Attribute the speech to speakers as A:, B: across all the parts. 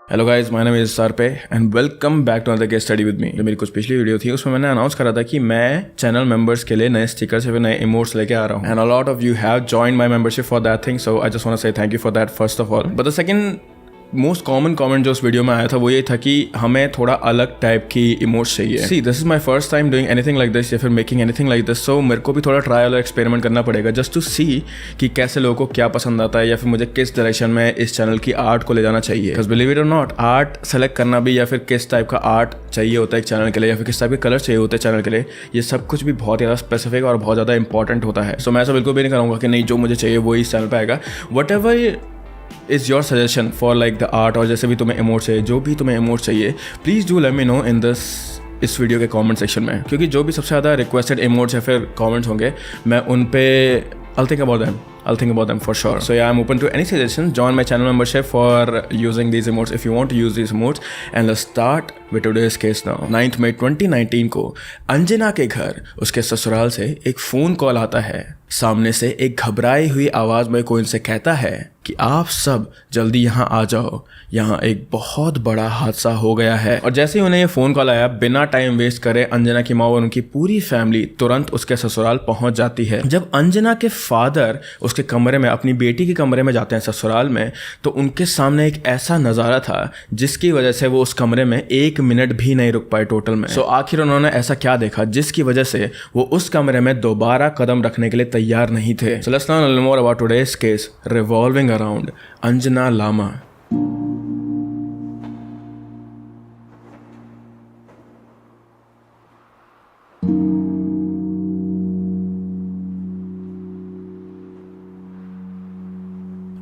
A: Hello guys, my name is सरपे and welcome back to another case study with me. जो मेरी कुछ पिछली वीडियो थी उसमें मैंने अनाउंस करा था कि मैं चैनल मेंबर्स के लिए नए स्टिकर्स या फिर नए इमोट्स लेके आ रहा हूँ and a lot of you have joined my membership for that thing, so I just want to say thank you for that first of all. But the second most common comment जो उस video में आया था वो ये था कि हमें थोड़ा अलग टाइप की इमोट्स चाहिए। See, this is my first time doing anything like this या फिर making anything like this, so मेरे को भी थोड़ा ट्रायल और एक्सपेरिमेंट करना पड़ेगा जस्ट टू सी कि कैसे लोगों को क्या पसंद आता है या फिर मुझे किस डायरेक्शन में इस चैनल की आर्ट को ले जाना चाहिए। बिकॉज बिलीव इट और नॉट, आर्ट सेलेक्ट करना भी या फिर किस टाइप का आर्ट चाहिए होता है एक चैनल के लिए या फिर किस टाइप के कलर चाहिए होते हैं चैनल के लिए, ये सब कुछ भी बहुत ज़्यादा स्पेसिफिक और बहुत ज़्यादा इंपॉर्टेंट होता है। सो मैं ऐसा बिल्कुल भी नहीं करूँगा कि नहीं जो मुझे चाहिए वो इस चैनल पर आएगा। What ever is your suggestion for like the art, और जैसे भी तुम्हें इमोट चाहिए, जो भी तुम्हें इमोट चाहिए, please do let me know इन इस वीडियो के कमेंट सेक्शन में, क्योंकि जो भी सबसे ज़्यादा रिक्वेस्टेड इमोट्स या फिर कमेंट्स होंगे मैं उन पे I'll think about them for sure. So yeah, I'm open to any suggestions. Join my channel membership for using these emotes if you want to use these emotes. And let's start with today's case now. 9 मई 2019 को अंजना के घर उसके ससुराल से एक phone call आता है। सामने से एक घबराई हुई आवाज़ में कोई उनसे कहता है कि आप सब जल्दी यहाँ आ जाओ, यहाँ एक बहुत बड़ा हादसा हो गया है। और जैसे ही उन्हें ये फ़ोन कॉल आया, बिना टाइम वेस्ट करे अंजना की माँ और उनकी पूरी फैमिली तुरंत उसके ससुराल पहुँच जाती है। जब अंजना के फादर उसके कमरे में, अपनी बेटी के कमरे में जाते हैं ससुराल में, तो उनके सामने एक ऐसा नज़ारा था जिसकी वजह से वो उस कमरे में 1 मिनट भी नहीं रुक पाए टोटल में। सो आखिर उन्होंने ऐसा क्या देखा जिसकी वजह से वो उस कमरे में दोबारा कदम रखने के लिए तैयार नहीं थे। So let's learn a little more about today's case revolving around Anjana Lama.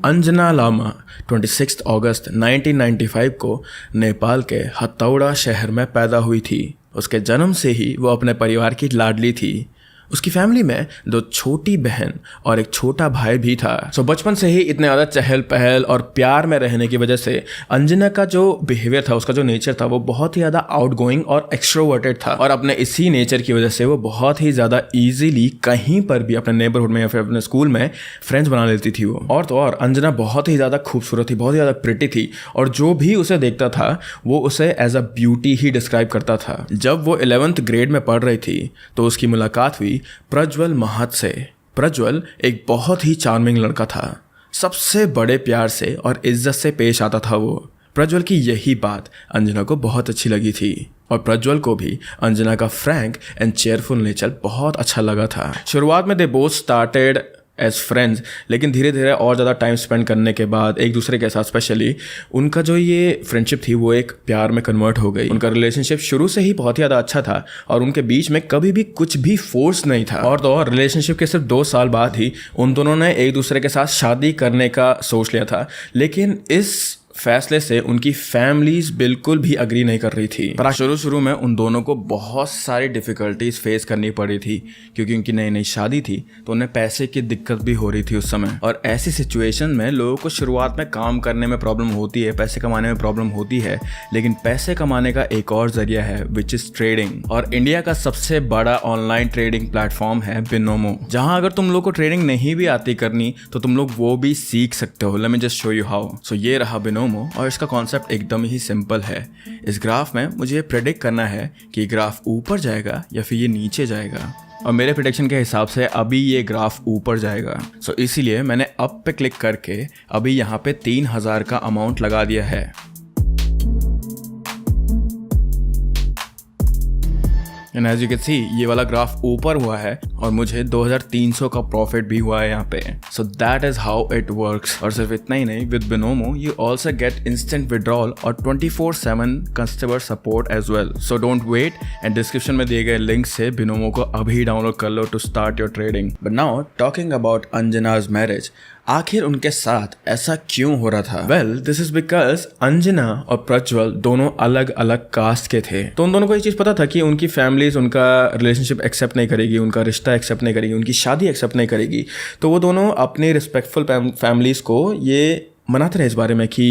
A: Anjana Lama 26 अगस्त 1995 को नेपाल के हथौड़ा शहर में पैदा हुई थी। उसके जन्म से ही वो अपने परिवार की लाडली थी। उसकी फैमिली में 2 छोटी बहन और एक छोटा भाई भी था। सो बचपन से ही इतने ज़्यादा चहल पहल और प्यार में रहने की वजह से अंजना का जो बिहेवियर था, उसका जो नेचर था, वो बहुत ही ज़्यादा आउटगोइंग और एक्सट्रोवर्टेड था। और अपने इसी नेचर की वजह से वो बहुत ही ज़्यादा ईजिली कहीं पर भी अपने नेबरहुड में या फिर अपने स्कूल में फ्रेंड्स बना लेती थी वो। और तो और अंजना बहुत ही ज़्यादा खूबसूरत थी, बहुत ही ज़्यादा प्रिटी थी, और जो भी उसे देखता था वो उसे as a beauty he describe करता था। जब वो 11th ग्रेड में पढ़ रही थी तो उसकी मुलाकात हुई प्रज्वल महत से। प्रज्वल एक बहुत ही चार्मिंग लड़का था, सबसे बड़े प्यार से और इज्जत से पेश आता था वो। प्रज्वल की यही बात अंजना को बहुत अच्छी लगी थी और प्रज्वल को भी अंजना का फ्रैंक एंड चेयरफुल नेचर बहुत अच्छा लगा था। शुरुआत में they both started as friends, लेकिन धीरे धीरे और ज़्यादा टाइम स्पेंड करने के बाद एक दूसरे के साथ स्पेशली उनका जो ये फ्रेंडशिप थी वो एक प्यार में कन्वर्ट हो गई। उनका रिलेशनशिप शुरू से ही बहुत ही ज़्यादा अच्छा था और उनके बीच में कभी भी कुछ भी फोर्स नहीं था। और तो और रिलेशनशिप के सिर्फ 2 साल बाद ही उन दोनों ने एक दूसरे के साथ शादी करने का सोच लिया था, लेकिन इस फैसले से उनकी फैमिलीज बिल्कुल भी अग्री नहीं कर रही थी। पर शुरू में उन दोनों को बहुत सारी डिफ़िकल्टीज फेस करनी पड़ी थी, क्योंकि उनकी नई नई शादी थी तो उन्हें पैसे की दिक्कत भी हो रही थी उस समय। और ऐसी सिचुएशन में लोगों को शुरुआत में काम करने में प्रॉब्लम होती है, पैसे कमाने में प्रॉब्लम होती है, लेकिन पैसे कमाने का एक और जरिया है विच इज़ ट्रेडिंग। और इंडिया का सबसे बड़ा ऑनलाइन ट्रेडिंग प्लेटफॉर्म है बिनोमो, जहाँ अगर तुम लोग को ट्रेडिंग नहीं भी आती करनी तो तुम लोग वो भी सीख सकते हो। Let me just show you how. So ये रहा बिनोमो, और इसका कॉन्सेप्ट एकदम ही सिंपल है। इस ग्राफ में मुझे प्रेडिक्ट करना है कि ग्राफ ऊपर जाएगा या फिर ये नीचे जाएगा, और मेरे प्रेडिक्शन के हिसाब से अभी ये ग्राफ ऊपर जाएगा। सो इसीलिए मैंने अप पे क्लिक करके अभी यहाँ पे 3000 का अमाउंट लगा दिया है। And as you can see ये वाला ग्राफ ऊपर हुआ है और मुझे 2300 का प्रॉफिट भी हुआ है यहाँ पे। So that is how it works. और सिर्फ इतना ही नहीं, with Binomo you also get instant withdrawal और 24/7 customer support as well. So don't wait and description में दिए गए लिंक से बिनोमो को अभी डाउनलोड कर लो to start your trading. But now talking about Anjana's marriage, आखिर उनके साथ ऐसा क्यों हो रहा था? Well, this is because Anjana और प्रज्वल दोनों अलग अलग कास्ट के थे। तो उन दोनों को ये चीज़ पता था कि उनकी फैमिलीज उनका रिलेशनशिप एक्सेप्ट नहीं करेगी, उनका रिश्ता एक्सेप्ट नहीं करेगी, उनकी शादी एक्सेप्ट नहीं करेगी। तो वो दोनों अपनी रिस्पेक्टफुल फैमिलीज को ये मनाते रहे इस बारे में कि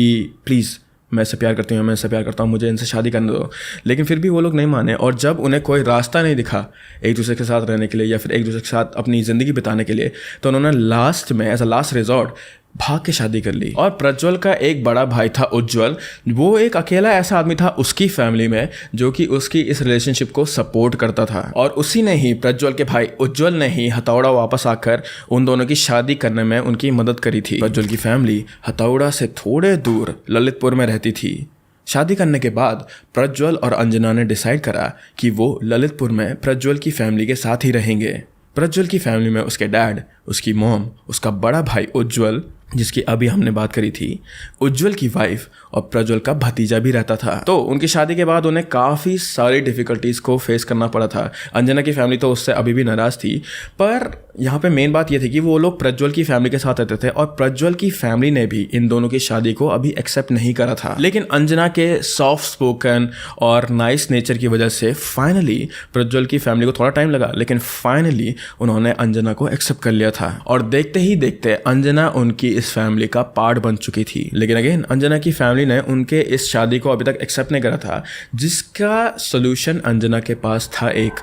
A: प्लीज़ मैं इससे प्यार करती हूँ, मैं इससे प्यार करता हूँ, मुझे इनसे शादी करने दो। लेकिन फिर भी वो लोग नहीं माने, और जब उन्हें कोई रास्ता नहीं दिखा एक दूसरे के साथ रहने के लिए या फिर एक दूसरे के साथ अपनी ज़िंदगी बिताने के लिए, तो उन्होंने लास्ट में एज अ लास्ट रिजॉर्ट भाग के शादी कर ली। और प्रज्वल का एक बड़ा भाई था उज्जवल, वो एक अकेला ऐसा आदमी था उसकी फैमिली में जो कि उसकी इस रिलेशनशिप को सपोर्ट करता था। और उसी ने ही, प्रज्वल के भाई उज्जवल ने ही हथौड़ा वापस आकर उन दोनों की शादी करने में उनकी मदद करी थी। प्रज्वल की फैमिली हथौड़ा से थोड़े दूर ललितपुर में रहती थी। शादी करने के बाद प्रज्वल और अंजना ने डिसाइड करा कि वो ललितपुर में प्रज्वल की फैमिली के साथ ही रहेंगे। प्रज्वल की फैमिली में उसके डैड, उसकी मॉम, उसका बड़ा भाई उज्जवल जिसकी अभी हमने बात करी थी, उज्जवल की वाइफ और प्रज्वल का भतीजा भी रहता था। तो उनकी शादी के बाद उन्हें काफ़ी सारी डिफ़िकल्टीज़ को फेस करना पड़ा था। अंजना की फैमिली तो उससे अभी भी नाराज़ थी, पर यहाँ पे मेन बात ये थी कि वो लोग प्रज्वल की फैमिली के साथ रहते थे और प्रज्वल की फैमिली ने भी इन दोनों की शादी को अभी एक्सेप्ट नहीं करा था। लेकिन अंजना के सॉफ्ट स्पोकन और नाइस नेचर की वजह से फाइनली प्रज्वल की फैमिली को थोड़ा टाइम लगा, लेकिन फाइनली उन्होंने अंजना को एक्सेप्ट कर लिया था। और देखते ही देखते अंजना उनकी इस फैमिली का पार्ट बन चुकी थी। लेकिन अगेन अंजना की फैमिली ने उनके इस शादी को अभी तक एक्सेप्ट नहीं करा था, जिसका सोल्यूशन अंजना के पास था एक।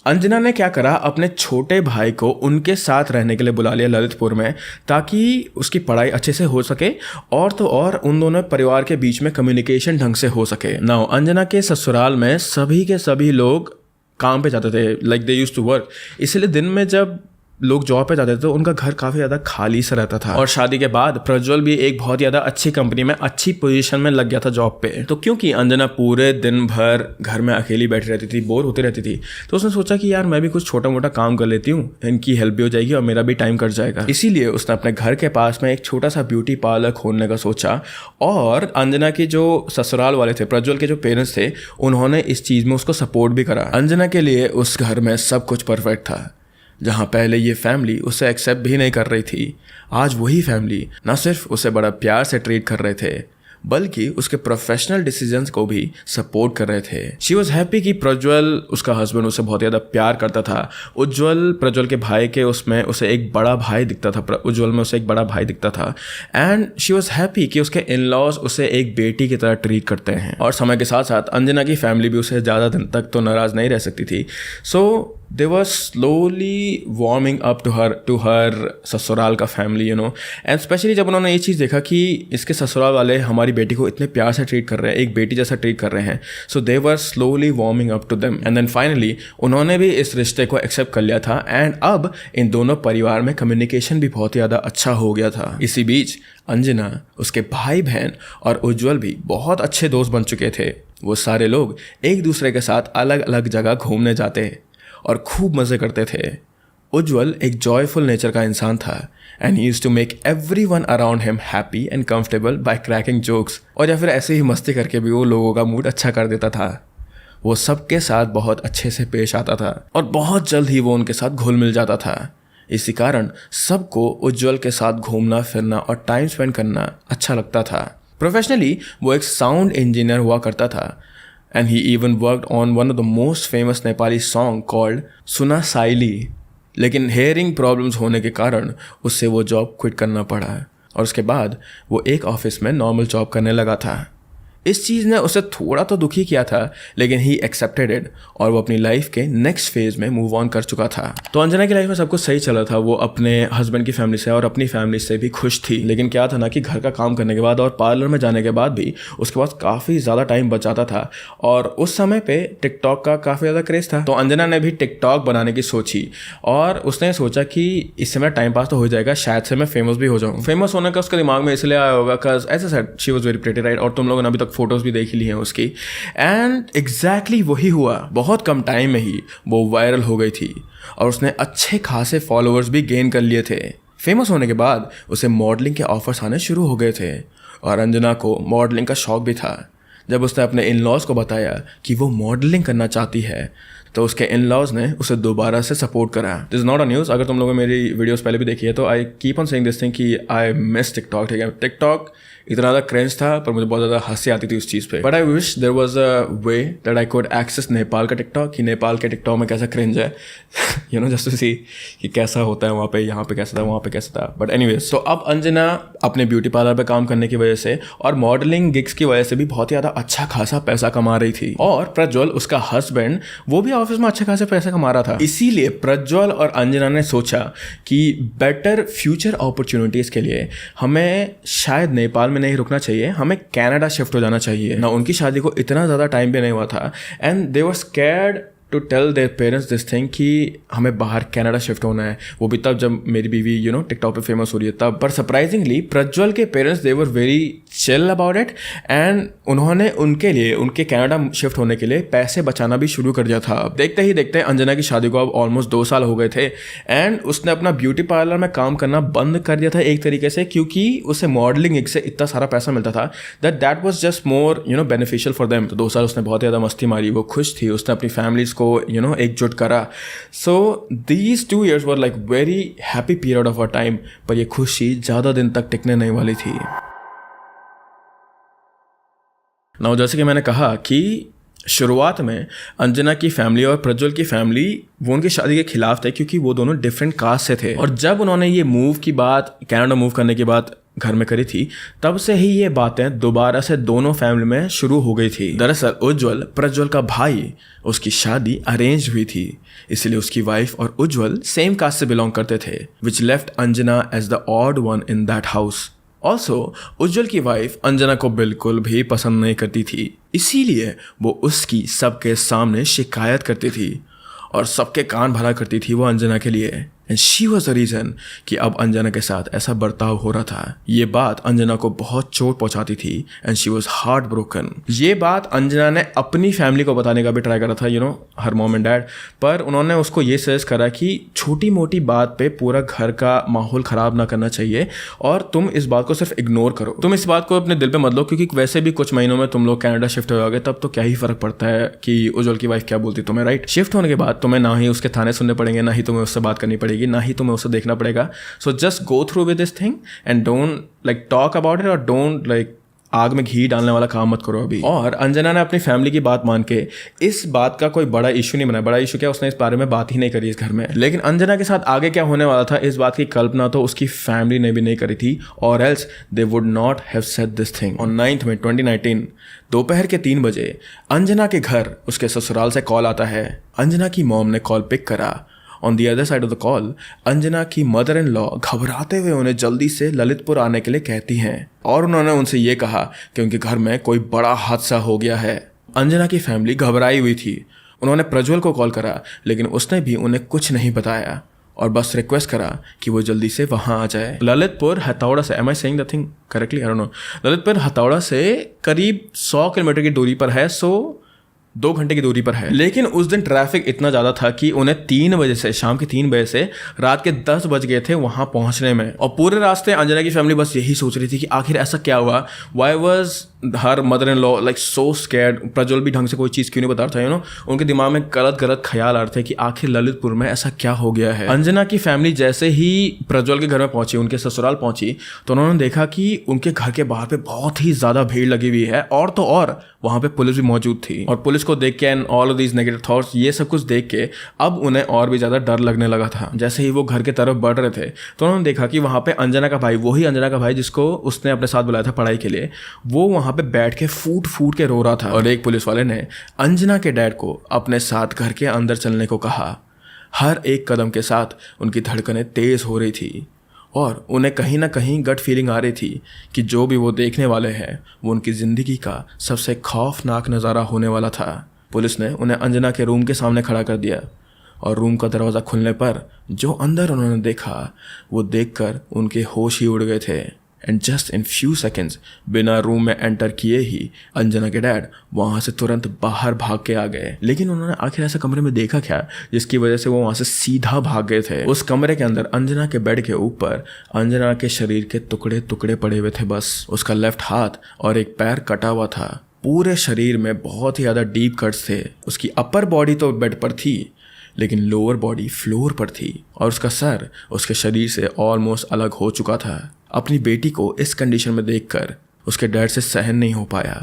A: अंजना ने क्या करा, अपने छोटे भाई को उनके साथ रहने के लिए बुला लिया ललितपुर में, ताकि उसकी पढ़ाई अच्छे से हो सके और तो और उन दोनों परिवार के बीच में कम्युनिकेशन ढंग से हो सके। नाउ अंजना के ससुराल में सभी के सभी लोग काम पे जाते थे, like they used to work, इसलिए दिन में जब लोग जॉब पे जाते थे तो उनका घर काफ़ी ज़्यादा खाली सा रहता था। और शादी के बाद प्रज्वल भी एक बहुत ज़्यादा अच्छी कंपनी में अच्छी पोजीशन में लग गया था जॉब पे। तो क्योंकि अंजना पूरे दिन भर घर में अकेली बैठी रहती थी, बोर होती रहती थी, तो उसने सोचा कि यार मैं भी कुछ छोटा मोटा काम कर लेती हूँ, इनकी हेल्प भी हो जाएगी और मेरा भी टाइम कट जाएगा। इसीलिए उसने अपने घर के पास में एक छोटा सा ब्यूटी पार्लर खोलने का सोचा। और अंजना की जो ससुराल वाले थे, प्रज्वल के जो पेरेंट्स थे, उन्होंने इस चीज़ में उसको सपोर्ट भी करा। अंजना के लिए उस घर में सब कुछ परफेक्ट था। जहाँ पहले ये फैमिली उसे एक्सेप्ट भी नहीं कर रही थी, आज वही फैमिली ना सिर्फ उसे बड़ा प्यार से ट्रीट कर रहे थे, बल्कि उसके प्रोफेशनल डिसीजंस को भी सपोर्ट कर रहे थे। शी वॉज हैप्पी कि प्रज्वल, उसका हस्बैंड, उसे बहुत ज़्यादा प्यार करता था। उज्जवल, प्रज्वल के भाई के उसमें उसे एक बड़ा भाई दिखता था, उज्जवल में उसे एक बड़ा भाई दिखता था। एंड शी वॉज हैप्पी कि उसके इन लॉज उसे एक बेटी की तरह ट्रीट करते हैं। और समय के साथ साथ अंजना की फैमिली भी उसे ज़्यादा दिन तक तो नाराज़ नहीं रह सकती थी। सो they were slowly warming up to her ससुराल का family, you know. And specially जब उन्होंने ये चीज़ देखा कि इसके ससुराल वाले हमारी बेटी को इतने प्यार से ट्रीट कर रहे हैं, एक बेटी जैसा ट्रीट कर रहे हैं, so they were slowly warming up to them. And then finally उन्होंने भी इस रिश्ते को एक्सेप्ट कर लिया था। एंड अब इन दोनों परिवार में कम्युनिकेशन भी बहुत ज़्यादा अच्छा हो गया था। इसी बीच अंजना, उसके भाई बहन और उज्जवल भी बहुत अच्छे दोस्त बन चुके थे। वो सारे लोग एक दूसरे के साथ अलग अलग जगह घूमने जाते और खूब मज़े करते थे। उज्जवल एक जॉयफुल नेचर का इंसान था and he used to make everyone around him happy and comfortable by cracking jokes. और या फिर ऐसे ही मस्ती करके भी वो लोगों का मूड अच्छा कर देता था। वो सबके साथ बहुत अच्छे से पेश आता था और बहुत जल्द ही वो उनके साथ घुल मिल जाता था। इसी कारण सबको उज्जवल के साथ घूमना फिरना और टाइम स्पेंड करना अच्छा लगता था। प्रोफेशनली वो एक साउंड इंजीनियर हुआ करता था and he even worked on one of the most famous Nepali song called सुना साइली। लेकिन हेयरिंग प्रॉब्लम्स होने के कारण उससे वो जॉब क्विट करना पड़ा और उसके बाद वो एक ऑफिस में नॉर्मल जॉब करने लगा था। इस चीज़ ने उसे थोड़ा तो दुखी किया था, लेकिन ही एक्सेप्टेड इट और वो अपनी लाइफ के नेक्स्ट फेज में मूव ऑन कर चुका था। तो अंजना की लाइफ में सब कुछ सही चला था। वो अपने हस्बैंड की फैमिली से और अपनी फैमिली से भी खुश थी। लेकिन क्या था ना कि घर का काम करने के बाद और पार्लर में जाने के बाद भी उसके पास काफ़ी ज़्यादा टाइम बच जाता था। और उस समय पे टिकटॉक का काफ़ी ज़्यादा क्रेज़ था। तो अंजना ने भी टिकटॉक बनाने की सोची और उसने सोचा कि इससे मेरा टाइम पास तो हो जाएगा, शायद से मैं फेमस भी हो जाऊँ। फेमस होने का उसके दिमाग में इसलिए आया होगा because as a said she was very pretty, right. और तुम लोगों ने अभी तक फोटोज भी देख ली हैं उसकी। एंड एग्जैक्टली वही हुआ। बहुत कम टाइम में ही वो वायरल हो गई थी और उसने अच्छे खासे फॉलोअर्स भी गेन कर लिए थे। फेमस होने के बाद उसे मॉडलिंग के ऑफर्स आने शुरू हो गए थे और अंजना को मॉडलिंग का शौक भी था। जब उसने अपने इन लॉज को बताया कि वो मॉडलिंग करना चाहती है तो उसके इन लॉज ने उसे दोबारा से सपोर्ट करा। This is not a news. अगर तुम लोगों ने मेरी वीडियोस पहले भी देखी है तो I keep on saying this thing कि आई मिस टिकटॉक। ठीक है, टिकटॉक इतना ज़्यादा क्रेंज था पर मुझे बहुत ज़्यादा हंसी आती थी उस चीज़ पे। But I wish there was a way that I could access Nepal का टिकटॉक, कि नेपाल के टिकटॉक में कैसा क्रेंज है, यू नो, जस्ट टू सी कि कैसा होता है वहाँ पे, यहाँ पे कैसा था, वहाँ पे कैसा था। बट एनीवेज, तो अब अंजना अपने ब्यूटी पार्लर पे काम करने की वजह से और मॉडलिंग गिग्स की वजह से भी बहुत ही ज़्यादा अच्छा खासा पैसा कमा रही थी। और प्रज्वल, उसका हस्बैंड, वो भी ऑफिस में अच्छे खासे पैसे कमा रहा था। इसीलिए प्रज्वल और अंजना ने सोचा कि बेटर फ्यूचर अपॉर्चुनिटीज़ के लिए हमें शायद नेपाल में नहीं रुकना चाहिए, हमें कनाडा शिफ्ट हो जाना चाहिए ना। उनकी शादी को इतना ज़्यादा टाइम भी नहीं हुआ था and they were scared to tell their parents this thing कि हमें बाहर कनाडा शिफ्ट होना है। वो भी तब जब मेरी बीवी टिकटॉक पे फेमस हो रही है तब। पर सरप्राइजिंगली प्रज्वल के parents they were very chill about it and उन्होंने उनके लिए उनके कनाडा शिफ्ट होने के लिए पैसे बचाना भी शुरू कर दिया था। देखते ही देखते अंजना की शादी को अब ऑलमोस्ट 2 साल हो गए थे एंड उसने अपना ब्यूटी पार्लर में काम करना बंद कर दिया था एक तरीके से, क्योंकि उसे मॉडलिंग से इतना सारा पैसा मिलता था that was just more beneficial for them. तो 2 साल उसने बहुत ज़्यादा मस्ती मारी, वो खुश थी, उसने अपनी फैमिलीज को एकजुट करा। So these 2 years were like very happy period of a time. पर ये खुशी ज़्यादा दिन तक टिकने नहीं वाली थी। नाउ जैसे कि मैंने कहा कि शुरुआत में अंजना की फैमिली और प्रज्वल की फैमिली वो उनकी शादी के खिलाफ थे, क्योंकि वो दोनों डिफरेंट कास्ट से थे। और जब उन्होंने ये मूव की बात कनाडा मूव करने की बात घर में करी थी, तब से ही ये बातें दोबारा से दोनों फैमिली में शुरू हो गई थी। दरअसल उज्जवल प्रज्वल का भाई, उसकी शादी अरेंज हुई थी, इसलिए उसकी वाइफ और उज्जवल सेम कास्ट से बिलोंग करते थे, which left Anjana as the odd one in that house. Also Ujjwal की वाइफ अंजना को बिल्कुल भी पसंद नहीं करती थी, इसीलिए वो उसकी सबके सामने शिकायत करती थी और सबके कान भरा करती थी वो अंजना के लिए। And she was the reason कि अब अंजना के साथ ऐसा बर्ताव हो रहा था। ये बात अंजना को बहुत चोट पहुंचाती थी and she was heart broken. ये बात अंजना ने अपनी फैमिली को बताने का भी ट्राई करा था, हर मॉम एंड डैड, पर उन्होंने उसको ये सजेस्ट करा कि छोटी मोटी बात पे पूरा घर का माहौल ख़राब ना करना चाहिए और तुम इस बात को सिर्फ इग्नोर करो, तुम इस बात को अपने दिल पे मत लो, क्योंकि वैसे भी कुछ महीनों में तुम लोग कनाडा शिफ्ट हो जाओगे, तब तो क्या ही फ़र्क पड़ता है कि उज्जवल की वाइफ क्या बोलती तुम्हें, राइट। शिफ्ट होने के बाद तुम्हें ना ही उसके थाने सुनने पड़ेंगे, ना ही तुम्हें उससे बात करनी पड़ेगी, ना ही तुम्हें उसे देखना पड़ेगा। So just go through with this thing and don't like talk about it, और डोंट लाइक आग में घी डालने वाला काम मत करो अभी। और अंजना ने अपनी फैमिली की बात मान के इस बात का कोई बड़ा इशू नहीं बनाया। बड़ा इशू क्या, उसने इस बारे में बात ही नहीं करी इस घर में। लेकिन अंजना के साथ आगे क्या होने वाला था, इस बात की कल्पना तो उसकी फैमिली ने भी नहीं करी थी, और else they would not have said this thing. On 9 मई 2019 दोपहर के 3 बजे अंजना के घर उसके ससुराल से कॉल आता है। अंजना की मॉम ने कॉल पिक करा। On the other side of the call Anjana की मदर इन लॉ घबराते हुए उन्हें जल्दी से ललितपुर आने के लिए कहती हैं, और उन्होंने उनसे ये कहा कि उनके घर में कोई बड़ा हादसा हो गया है। अंजना की फैमिली घबराई हुई थी। उन्होंने प्रज्वल को कॉल करा, लेकिन उसने भी उन्हें कुछ नहीं बताया और बस रिक्वेस्ट करा कि वो जल्दी से वहाँ आ जाए। ललितपुर हथौड़ा से, am I saying the thing correctly, I don't know, Lalitpur हथौड़ा से करीब 100 किलोमीटर की दूरी पर है, सो 2 घंटे की दूरी पर है। लेकिन उस दिन ट्रैफिक इतना ज़्यादा था कि उन्हें 3 बजे से, शाम के 3 बजे से रात के 10 बज गए थे वहाँ पहुँचने में। और पूरे रास्ते अंजना की फैमिली बस यही सोच रही थी कि आखिर ऐसा क्या हुआ, why was her mother in law like so scared. Prajwal भी ढंग से कोई चीज़ क्यों नहीं बता रहा था, उनके दिमाग में गलत ख्याल आ रहे थे कि आखिर ललितपुर में ऐसा क्या हो गया है। अंजना की फैमिली जैसे ही प्रज्वल के घर में पहुंची, उनके ससुराल पहुंची, तो उन्होंने देखा कि उनके घर के बाहर पे बहुत ही ज़्यादा भीड़ लगी हुई है, और तो और वहाँ पे पुलिस भी मौजूद थी। और पुलिस को देख के and all of these negative thoughts, ये सब कुछ देख के अब उन्हें और भी ज़्यादा डर लगने लगा था। जैसे ही वो घर की तरफ बढ़ रहे थे तो उन्होंने देखा कि वहाँ पे अंजना का भाई, वही अंजना का भाई जिसको उसने अपने साथ बुलाया था पढ़ाई के लिए, वो वहाँ पे बैठ के फूट के रो रहा था। और एक पुलिस वाले ने अंजना के डैड को अपने साथ घर के अंदर चलने को कहा। हर एक कदम के साथ उनकी धड़कनें तेज हो रही थी और उन्हें कहीं ना कहीं गट फीलिंग आ रही थी कि जो भी वो देखने वाले हैं वो उनकी ज़िंदगी का सबसे खौफनाक नज़ारा होने वाला था। पुलिस ने उन्हें अंजना के रूम के सामने खड़ा कर दिया और रूम का दरवाज़ा खुलने पर जो अंदर उन्होंने देखा वो देखकर उनके होश ही उड़ गए थे। And just in few seconds, बिना रूम में एंटर किए ही अंजना के डैड वहाँ से तुरंत बाहर भाग के आ गए। लेकिन उन्होंने आखिर ऐसे कमरे में देखा क्या जिसकी वजह से वो वहाँ से सीधा भाग गए थे। उस कमरे के अंदर अंजना के बेड के ऊपर अंजना के शरीर के टुकड़े टुकड़े पड़े हुए थे। बस उसका लेफ्ट हाथ और एक पैर कटा हुआ था। पूरे शरीर में बहुत ही ज़्यादा डीप कट्स थे। उसकी अपर बॉडी तो बेड पर थी, लेकिन लोअर बॉडी फ्लोर पर थी और उसका सर उसके शरीर से ऑलमोस्ट अलग हो चुका था। अपनी बेटी को इस कंडीशन में देखकर उसके डैड से सहन नहीं हो पाया।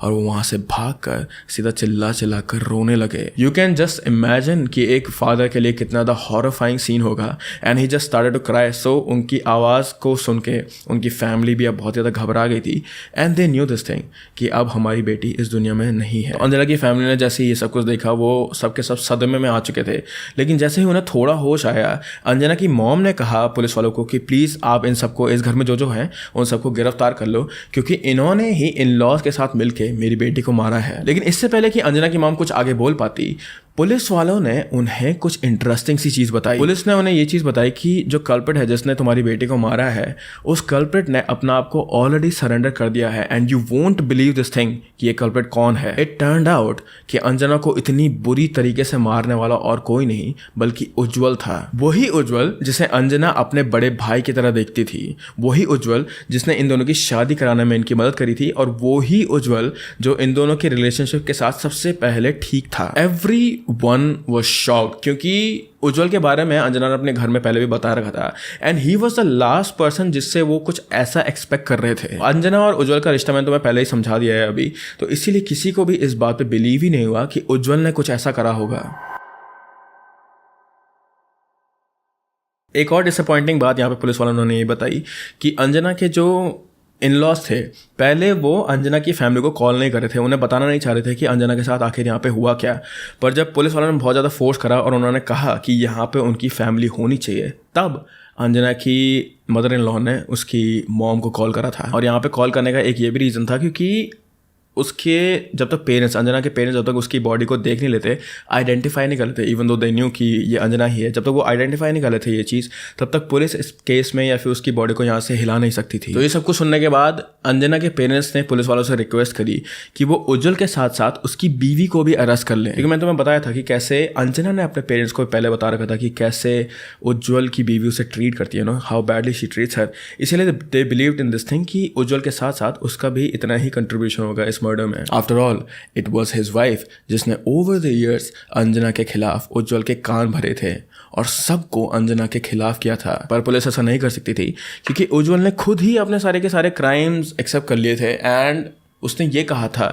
A: और वो वहाँ से भागकर सीधा चिल्ला चिल्ला कर रोने लगे। यू कैन जस्ट इमेजिन कि एक फादर के लिए कितना ज़्यादा हॉरिफाइंग सीन होगा। And he just started to cry. So उनकी आवाज़ को सुन के उनकी फैमिली भी अब बहुत ज़्यादा घबरा गई थी। And they knew this thing कि अब हमारी बेटी इस दुनिया में नहीं है। तो अंजना की फैमिली ने जैसे ये सब कुछ देखा वो सब के सब सदमे में आ चुके थे। लेकिन जैसे ही उन्हें थोड़ा होश आया, अंजना की मॉम ने कहा पुलिस वालों को कि प्लीज़ आप इन सबको, इस घर में जो हैं उन सबको गिरफ्तार कर लो, क्योंकि इन्होंने ही इन लॉज के साथ मिलके मेरी बेटी को मारा है। लेकिन इससे पहले कि अंजना की मॉम कुछ आगे बोल पाती, पुलिस वालों ने उन्हें कुछ इंटरेस्टिंग सी चीज़ बताई। पुलिस ने उन्हें ये चीज़ बताई कि जो कल्प्रिट है जिसने तुम्हारी बेटी को मारा है, उस कल्प्रिट ने अपना आप को ऑलरेडी सरेंडर कर दिया है। And you won't believe this thing कि ये कल्प्रिट कौन है। इट टर्न्ड आउट कि अंजना को इतनी बुरी तरीके से मारने वाला और कोई नहीं बल्कि उज्जवल था। वही उज्जवल जिसे अंजना अपने बड़े भाई की तरह देखती थी, वही उज्जवल जिसने इन दोनों की शादी कराने में इनकी मदद करी थी, और वही उज्जवल जो इन दोनों के रिलेशनशिप के साथ सबसे पहले ठीक था। एवरी वन वॉज शॉक्ड, क्योंकि उज्जवल के बारे में अंजना ने अपने घर में पहले भी बता रखा था। And he was the last person जिससे वो कुछ ऐसा एक्सपेक्ट कर रहे थे। अंजना और उज्जवल का रिश्ता मैंने तुम्हें पहले ही समझा दिया है अभी, तो इसीलिए किसी को भी इस बात पे बिलीव ही नहीं हुआ कि उज्जवल ने कुछ ऐसा करा होगा। एक और डिसअपॉइंटिंग बात यहाँ पे पुलिस वालों ने ये बताई कि अंजना के जो इन-लॉज थे, पहले वो अंजना की फैमिली को कॉल नहीं कर रहे थे, उन्हें बताना नहीं चाह रहे थे कि अंजना के साथ आखिर यहाँ पे हुआ क्या। पर जब पुलिस वालों ने बहुत ज़्यादा फोर्स करा और उन्होंने कहा कि यहाँ पे उनकी फैमिली होनी चाहिए, तब अंजना की मदर इन लॉ ने उसकी मॉम को कॉल करा था। और यहाँ पे कॉल करने का एक ये भी रीज़न था क्योंकि उसके जब तक पेरेंट्स, अंजना के पेरेंट्स जब तक उसकी बॉडी को देख नहीं लेते, आइडेंटिफाई नहीं कर लेते, इवन दो दे न्यू कि ये अंजना ही है, जब तक वो आइडेंटिफाई नहीं कर लेते ये चीज़, तब तक पुलिस इस केस में या फिर उसकी बॉडी को यहाँ से हिला नहीं सकती थी। तो ये सब कुछ सुनने के बाद अंजना के पेरेंट्स ने पुलिस वालों से रिक्वेस्ट करी कि वो उज्जवल के साथ साथ उसकी बीवी को भी अरेस्ट कर लें, क्योंकि मैंने तुम्हें बताया था कि कैसे अंजना ने अपने पेरेंट्स को पहले बता रखा था कि कैसे उज्जवल की बीवी उसे ट्रीट करती है, know how badly she treats her. इसीलिए they believed in this thing कि उज्जवल के साथ साथ उसका भी इतना ही कंट्रीब्यूशन होगा इस मर्डर में। After it was his wife जिसने ओवर द ईयर्स अंजना के खिलाफ उज्जवल के कान भरे थे और सबको अंजना के खिलाफ किया था। पर पुलिस ऐसा नहीं कर सकती थी क्योंकि उज्जवल ने खुद ही अपने सारे के सारे क्राइम्स एक्सेप्ट कर लिए थे। एंड उसने ये कहा था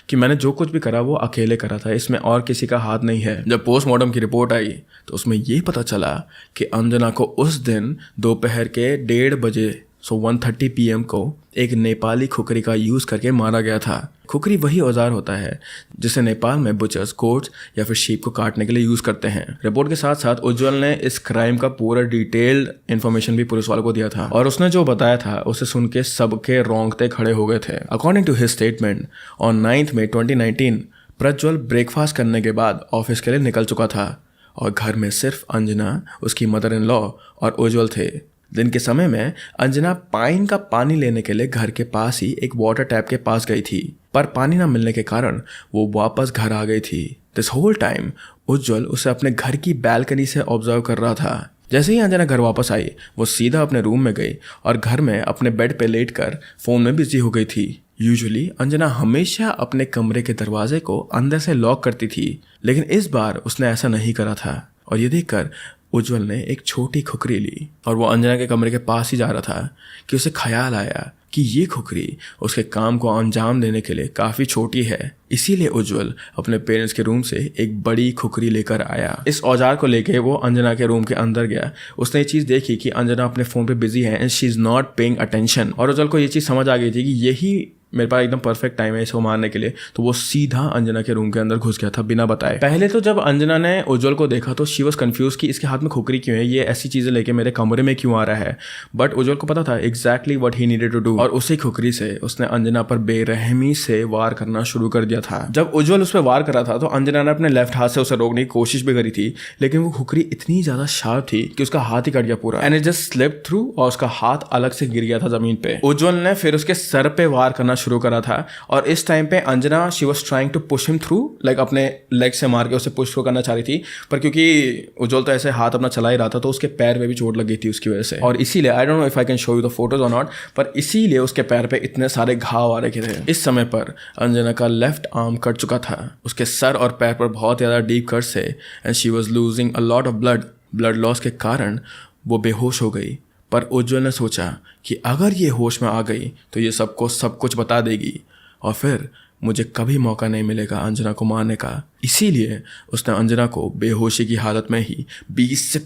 A: कि मैंने जो कुछ भी करा वो अकेले करा था, इसमें और किसी का हाथ नहीं है। जब पोस्टमार्टम की रिपोर्ट आई तो उसमें ये पता चला कि अंजना को उस दिन दोपहर के 1:30 बजे 1:30 PM को एक नेपाली खुकरी का यूज़ करके मारा गया था। खुकरी वही औजार होता है जिसे नेपाल में बुचर्स गोट्स या फिर शीप को काटने के लिए यूज़ करते हैं। रिपोर्ट के साथ साथ उज्जवल ने इस क्राइम का पूरा डिटेल्ड इन्फॉर्मेशन भी पुलिस वालों को दिया था और उसने जो बताया था उसे सुन के सबके रोंगटे खड़े हो गए थे। According to his statement, on 9 मई 2019 प्रज्वल ब्रेकफास्ट करने के बाद ऑफिस के लिए निकल चुका था और घर में सिर्फ अंजना, उसकी मदर इन लॉ और उज्जवल थे। दिन के समय में अंजना पाइन का पानी लेने के लिए घर के पास ही एक वाटर टैप के पास गई थी, पर पानी ना मिलने के कारण वो वापस घर आ गई थी। दिस होल टाइम उज्जवल उसे अपने घर की बैल्कनी से ऑब्जर्व कर रहा था। जैसे ही अंजना घर वापस आई वो सीधा अपने रूम में गई और घर में अपने बेड पे लेटकर फ़ोन में बिजी हो गई थी। यूजुअली अंजना हमेशा अपने कमरे के दरवाजे को अंदर से लॉक करती थी, लेकिन इस बार उसने ऐसा नहीं करा था। और ये देखकर उज्जवल ने एक छोटी खुकरी ली और वो अंजना के कमरे के पास ही जा रहा था कि उसे ख्याल आया कि ये खुकरी उसके काम को अंजाम देने के लिए काफ़ी छोटी है। इसीलिए उज्जवल अपने पेरेंट्स के रूम से एक बड़ी खुकरी लेकर आया। इस औजार को लेके वो अंजना के रूम के अंदर गया। उसने ये चीज़ देखी कि अंजना अपने फ़ोन पे बिजी है and she is not paying attention, और उज्जवल को ये चीज़ समझ आ गई थी कि यही मेरे पास एकदम परफेक्ट टाइम है इसको मारने के लिए। तो वो सीधा अंजना के रूम के अंदर घुस गया था बिना बताए। पहले तो जब अंजना ने उज्जवल को देखा तो शी वॉज कन्फ्यूज कि इसके हाथ में खुकरी क्यों है, ये ऐसी चीज़ें लेके मेरे कमरे में क्यों आ रहा है। बट उज्जवल को पता था exactly what he needed to do, और उसी खुकरी से उसने अंजना पर बेरहमी से वार करना शुरू कर दिया था। जब उज्जवल उस पर वार कर रहा था तो अंजना ने अपने लेफ्ट हाथ से उसे रोकने की कोशिश भी करी थी, लेकिन वो खुकरी इतनी ज़्यादा शार्प थी कि उसका हाथ ही कट गया पूरा and it just slipped through और उसका हाथ अलग से गिर गया था ज़मीन पे। उज्जवल ने फिर उसके सर पे वार करना शुरू करा था और इस टाइम पे Anjana she was trying to push him through, like अपने लेग से मार के उसे पुश थ्रू करना चाह रही थी, पर क्योंकि उज्जवल तो ऐसे हाथ अपना चला ही रहा था तो उसके पैर में भी चोट लग गई थी उसकी वजह से। और इसीलिए आई don't know if I can show you the photos और नॉट, पर इसीलिए उसके पैर पे इतने सारे घाव आ रखे थे। इस समय पर अंजना का लेफ्ट आर्म कट चुका था, उसके सर और पैर पर बहुत ज़्यादा डीप कट्स थे and she was losing a lot of blood loss के कारण वो बेहोश हो गई। पर उज्जवल ने सोचा कि अगर ये होश में आ गई तो ये सबको सब कुछ बता देगी और फिर मुझे कभी मौका नहीं मिलेगा अंजना को मारने का। इसीलिए उसने अंजना को बेहोशी की हालत में ही 20 से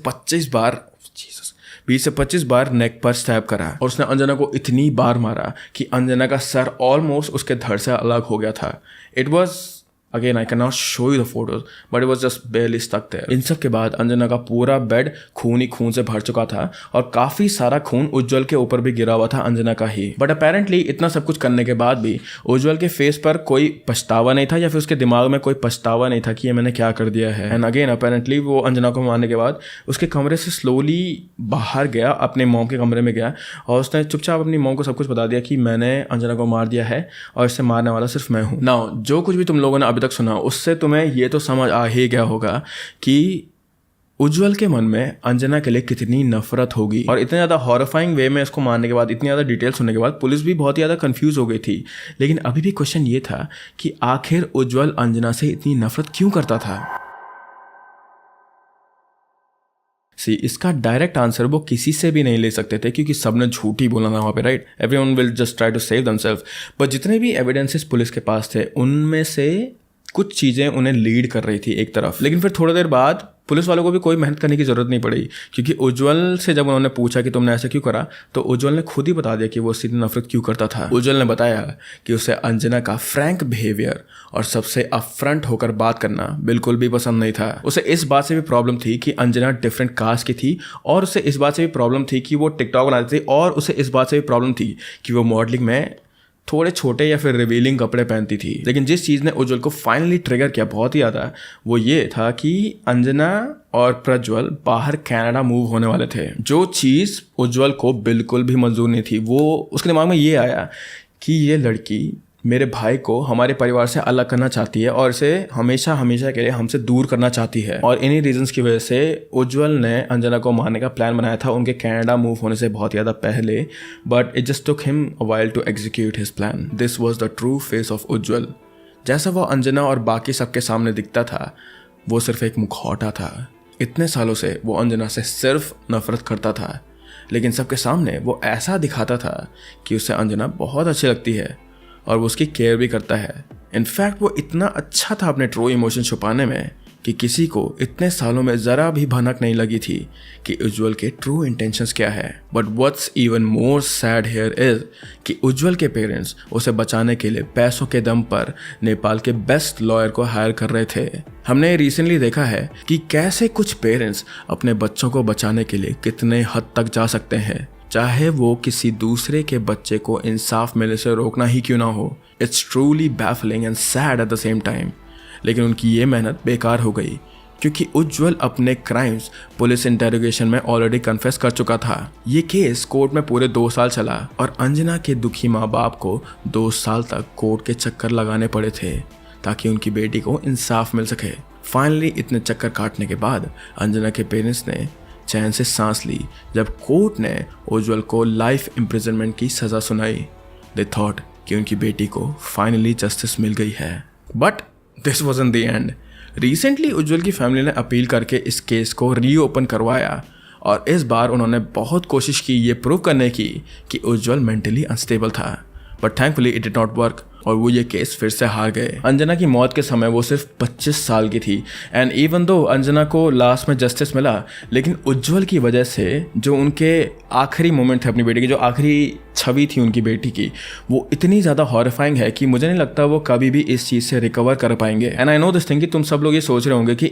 A: 25 बार नेक पर स्टैब करा और उसने अंजना को इतनी बार मारा कि अंजना का सर ऑलमोस्ट उसके धड़ से अलग हो गया था। It was again I can not show you the photos but it was just barely stuck there. इन सब के बाद अंजना का पूरा बेड खून ही खून से भर चुका था और काफी सारा खून उज्जवल के ऊपर भी गिरा हुआ था अंजना का ही। बट अपेरेंटली इतना सब कुछ करने के बाद भी उज्जवल के फेस पर कोई पछतावा नहीं था या फिर उसके दिमाग में कोई पछतावा नहीं था कि ये मैंने क्या कर दिया है। एंड अगेन अपेरेंटली वो अंजना को मारने के बाद उसके कमरे से स्लोली बाहर गया, अपने मॉम के कमरे में गया और उसने चुपचाप अपनी मॉम को सब कुछ बता दिया कि मैंने अंजना को मार दिया है और इससे मारने वाला सिर्फ मैं हूँ। नाउ जो कुछ भी तुम लोगों ने तक सुना उससे तुम्हें ये तो समझ आ ही गया होगा कि उज्जवल के मन में अंजना के लिए कितनी नफरत होगी। और इतने ज़्यादा हॉरिफाइंग वे में इसको मारने के बाद, इतनी ज़्यादा डिटेल सुनने के बाद पुलिस भी बहुत ही ज़्यादा कंफ्यूज हो गई थी। लेकिन अभी भी क्वेश्चन ये था कि आखिर उज्जवल अंजना से इतनी नफरत क्यों करता था। इसका डायरेक्ट आंसर वो किसी से भी नहीं ले सकते थे क्योंकि सबने झूठ ही बोला था वहाँ पे, right. Everyone will just try to save themselves. But जितने भी एविडेंसेस पुलिस के पास थे उनमें से कुछ चीज़ें उन्हें लीड कर रही थी एक तरफ। लेकिन फिर थोड़ी देर बाद पुलिस वालों को भी कोई मेहनत करने की ज़रूरत नहीं पड़ी क्योंकि उज्जवल से जब उन्होंने पूछा कि तुमने ऐसा क्यों करा तो उज्जवल ने खुद ही बता दिया कि वो उससे नफरत क्यों करता था। उज्जवल ने बताया कि उसे अंजना का फ्रैंक बिहेवियर और सबसे अपफ्रंट होकर बात करना बिल्कुल भी पसंद नहीं था। उसे इस बात से भी प्रॉब्लम थी कि अंजना डिफरेंट कास्ट की थी और उसे इस बात से भी प्रॉब्लम थी कि वो टिकटॉक बनाती थी और उसे इस बात से भी प्रॉब्लम थी कि वो मॉडलिंग में थोड़े छोटे या फिर रिवीलिंग कपड़े पहनती थी। लेकिन जिस चीज़ ने उज्जवल को फाइनली ट्रिगर किया बहुत ही ज़्यादा वो ये था कि अंजना और प्रज्वल बाहर कनाडा मूव होने वाले थे। जो चीज़ उज्जवल को बिल्कुल भी मंजूर नहीं थी, वो उसके दिमाग में ये आया कि ये लड़की मेरे भाई को हमारे परिवार से अलग करना चाहती है और इसे हमेशा हमेशा के लिए हमसे दूर करना चाहती है। और इन्हीं रीजंस की वजह से उज्जवल ने अंजना को मारने का प्लान बनाया था उनके कनाडा मूव होने से बहुत ज़्यादा पहले। But it just took him a while to execute his plan. This was the true face of Ujjwal. जैसा वो अंजना और बाकी सबके सामने दिखता था वो सिर्फ एक मुखौटा था। इतने सालों से वो अंजना से सिर्फ नफरत करता था लेकिन सबके सामने वो ऐसा दिखाता था कि उसे अंजना बहुत अच्छी लगती है और वो उसकी केयर भी करता है। इनफैक्ट वो इतना अच्छा था अपने ट्रू इमोशन छुपाने में कि किसी को इतने सालों में ज़रा भी भनक नहीं लगी थी कि उज्जवल के ट्रू इंटेंशंस क्या है। But what's even more sad here is कि उज्जवल के पेरेंट्स उसे बचाने के लिए पैसों के दम पर नेपाल के बेस्ट लॉयर को हायर कर रहे थे। हमने रिसेंटली देखा है कि कैसे कुछ पेरेंट्स अपने बच्चों को बचाने के लिए कितने हद तक जा सकते हैं, चाहे वो किसी दूसरे के बच्चे को इंसाफ मिलने से रोकना ही क्यों ना हो। It's truly baffling and sad at the same time. लेकिन उनकी ये मेहनत बेकार हो गई क्योंकि उज्जवल अपने क्राइम्स पुलिस इंटेरोगेशन में ऑलरेडी कन्फेस कर चुका था। ये केस कोर्ट में पूरे 2 साल चला और अंजना के दुखी माँ बाप को 2 साल तक कोर्ट के चक्कर लगाने पड़े थे ताकि उनकी बेटी को इंसाफ मिल सके। फाइनली इतने चक्कर काटने के बाद अंजना के पेरेंट्स ने चैन से सांस ली जब कोर्ट ने उज्जवल को लाइफ इम्प्रिजनमेंट की सज़ा सुनाई। दे थॉट कि उनकी बेटी को फाइनली जस्टिस मिल गई है। But this wasn't the end. Recently Ujjwal की फैमिली ने अपील करके इस केस को रीओपन करवाया और इस बार उन्होंने बहुत कोशिश की ये प्रूव करने की कि उज्जवल मेंटली अनस्टेबल था। But thankfully it did not work और वो ये केस फिर से हार गए। अंजना की मौत के समय वो सिर्फ 25 साल की थी एंड इवन दो अंजना को लास्ट में जस्टिस मिला लेकिन उज्जवल की वजह से जो उनके आखिरी मोमेंट थे अपनी बेटी की, जो आखिरी छवि थी उनकी बेटी की, वो इतनी ज़्यादा हॉरिफाइंग है कि मुझे नहीं लगता वो कभी भी इस चीज़ से रिकवर कर पाएंगे। And I know this thing कि तुम सब लोग ये सोच रहे होंगे कि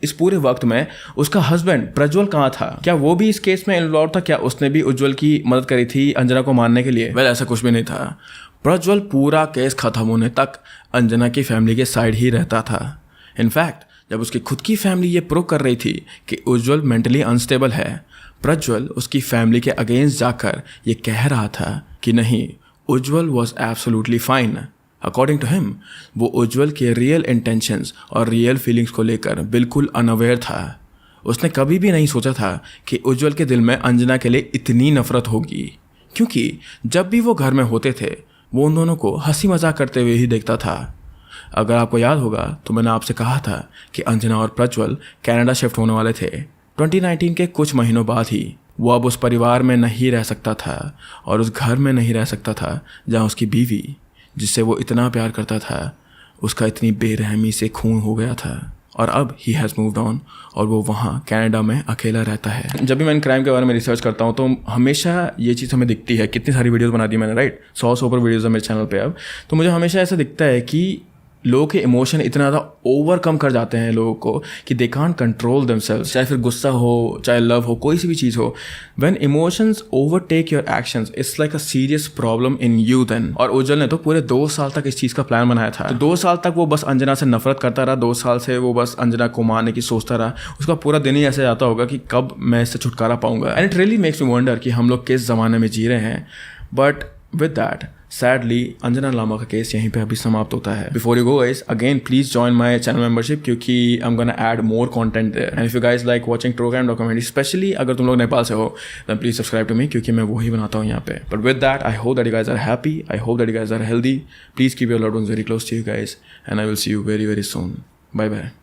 A: इस पूरे वक्त में उसका हस्बैंड प्रज्वल कहाँ था, क्या वो भी इस केस में इन्वॉल्व था, क्या उसने भी उज्जवल की मदद करी थी अंजना को मारने के लिए। वेल ऐसा कुछ भी नहीं था। प्रज्वल पूरा केस खत्म होने तक अंजना की फैमिली के साइड ही रहता था। इनफैक्ट जब उसकी खुद की फैमिली ये प्रूव कर रही थी कि उज्जवल मेंटली अनस्टेबल है, प्रज्वल उसकी फैमिली के अगेंस्ट जाकर ये कह रहा था कि नहीं, Ujjwal was absolutely fine. According to him वो उज्जवल के रियल इंटेंशंस और रियल फीलिंग्स को लेकर बिल्कुल अनअवेयर था। उसने कभी भी नहीं सोचा था कि उज्जवल के दिल में अंजना के लिए इतनी नफरत होगी, क्योंकि जब भी वो घर में होते थे वो उन दोनों को हंसी मजाक करते हुए ही देखता था। अगर आपको याद होगा तो मैंने आपसे कहा था कि अंजना और प्रज्वल कनाडा शिफ्ट होने वाले थे 2019 के कुछ महीनों बाद ही। वो अब उस परिवार में नहीं रह सकता था और उस घर में नहीं रह सकता था जहां उसकी बीवी जिससे वो इतना प्यार करता था उसका इतनी बेरहमी से खून हो गया था और अब ही हैज़ मूव्ड ऑन और वो वहाँ कनाडा में अकेला रहता है। जब भी मैं क्राइम के बारे में रिसर्च करता हूँ तो हमेशा ये चीज़ हमें दिखती है, कितनी सारी वीडियोस बना दी मैंने, राइट, 100 से ऊपर वीडियोस है मेरे चैनल पे अब, तो मुझे हमेशा ऐसा दिखता है कि लोगों के इमोशन इतना ज़्यादा ओवरकम कर जाते हैं लोगों को कि दे कांट कंट्रोल देमसेल्व्स, चाहे फिर गुस्सा हो चाहे लव हो, कोई सी भी चीज़ हो। When emotions overtake your actions it's like a serious problem in you then. और उज्जवल ने तो पूरे 2 साल तक इस चीज़ का प्लान बनाया था। तो 2 साल तक वो बस अंजना से नफरत करता रहा, 2 साल से वो बस अंजना को मारने की सोचता रहा। उसका पूरा दिन ही ऐसे जाता होगा कि कब मैं इससे छुटकारा पाऊंगा। And it really makes me wonder कि हम लोग किस ज़माने में जी रहे हैं। But with that sadly Anjana Lama का केस यहीं पे अभी समाप्त होता है। Before you go guys, again please join my channel membership क्योंकि I am gonna add more content there. And if you guys like watching true crime documentary, specially अगर तुम लोग नेपाल से हो, then please subscribe to me क्योंकि मैं वही बनाता हूँ यहाँ पे। But with that I hope that you guys are happy, I hope that you guys are healthy. Please keep your loved ones very close to you guys and I will see you very very soon. Bye bye.